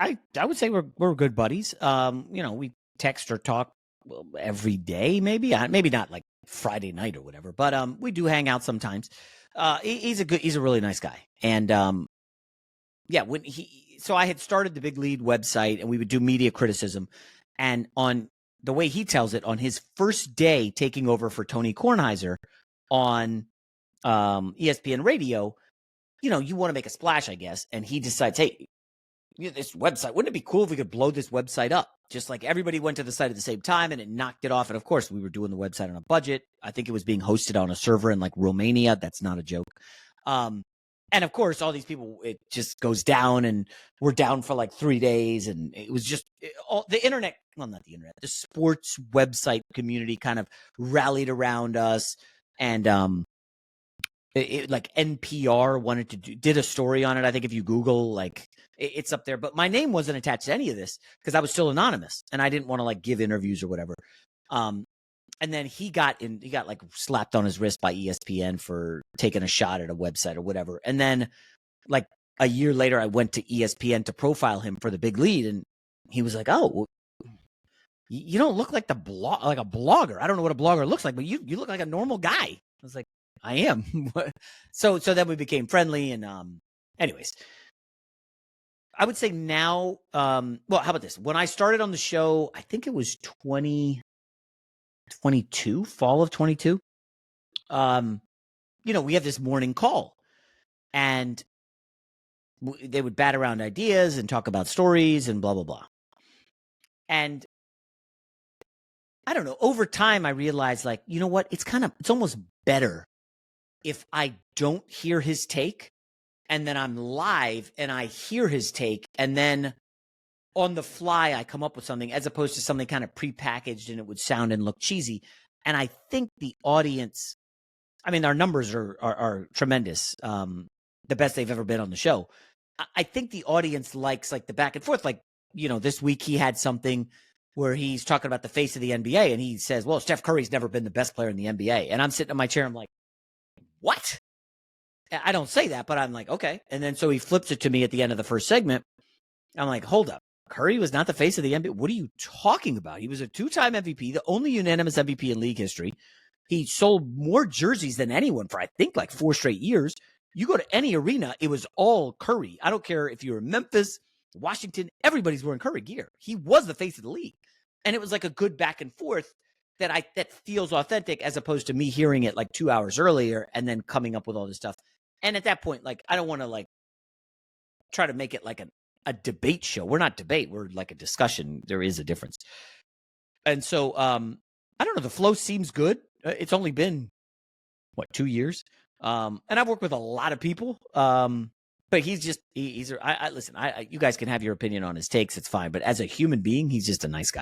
I would say we're good buddies. We text or talk every day, maybe not like Friday night or whatever, but we do hang out sometimes. He's a really nice guy, and yeah, so I had started the Big Lead website, and we would do media criticism, and on the way he tells it, on his first day taking over for Tony Kornheiser on ESPN Radio, you want to make a splash, I guess, and he decides, hey, this website, wouldn't it be cool if we could blow this website up? Just like everybody went to the site at the same time and it knocked it off. And of course, we were doing the website on a budget. I think it was being hosted on a server in like Romania. That's not a joke. And of course, all these people, it just goes down, and we're down for like 3 days. And it was just the internet, well, not the internet, the sports website community kind of rallied around us. And like NPR did a story on it. I think if you Google, like, it's up there, but my name wasn't attached to any of this because I was still anonymous and I didn't want to like give interviews or whatever. And then he got like slapped on his wrist by ESPN for taking a shot at a website or whatever. And then like a year later, I went to ESPN to profile him for the Big Lead, and he was like, "Oh, well, you don't look like a blogger. I don't know what a blogger looks like, but you look like a normal guy." I was like, "I am." So then we became friendly, and anyways. I would say now, well, how about this? When I started on the show, I think it was 2022, fall of 22. We had this morning call, and they would bat around ideas and talk about stories and blah, blah, blah. And I don't know, over time, I realized, like, you know what? It's almost better if I don't hear his take, and then I'm live and I hear his take, and then on the fly I come up with something, as opposed to something kind of prepackaged and it would sound and look cheesy. And I think the audience, I mean, our numbers are tremendous, the best they've ever been on the show. I think the audience likes like the back and forth. Like, this week he had something where he's talking about the face of the NBA, and he says, well, Steph Curry's never been the best player in the NBA. And I'm sitting in my chair, I'm like, what? I don't say that, but I'm like, okay. And then so he flips it to me at the end of the first segment. I'm like, hold up. Curry was not the face of the NBA. What are you talking about? He was a 2-time MVP, the only unanimous MVP in league history. He sold more jerseys than anyone for, I think, like 4 straight years. You go to any arena, it was all Curry. I don't care if you're in Memphis, Washington, everybody's wearing Curry gear. He was the face of the league. And it was like a good back and forth that feels authentic, as opposed to me hearing it like 2 hours earlier and then coming up with all this stuff. And at that point, like, I don't want to like try to make it like a debate show. We're not debate. We're like a discussion. There is a difference. And so, I don't know. The flow seems good. It's only been 2 years. And I've worked with a lot of people. But he's listen, you guys can have your opinion on his takes. It's fine. But as a human being, he's just a nice guy.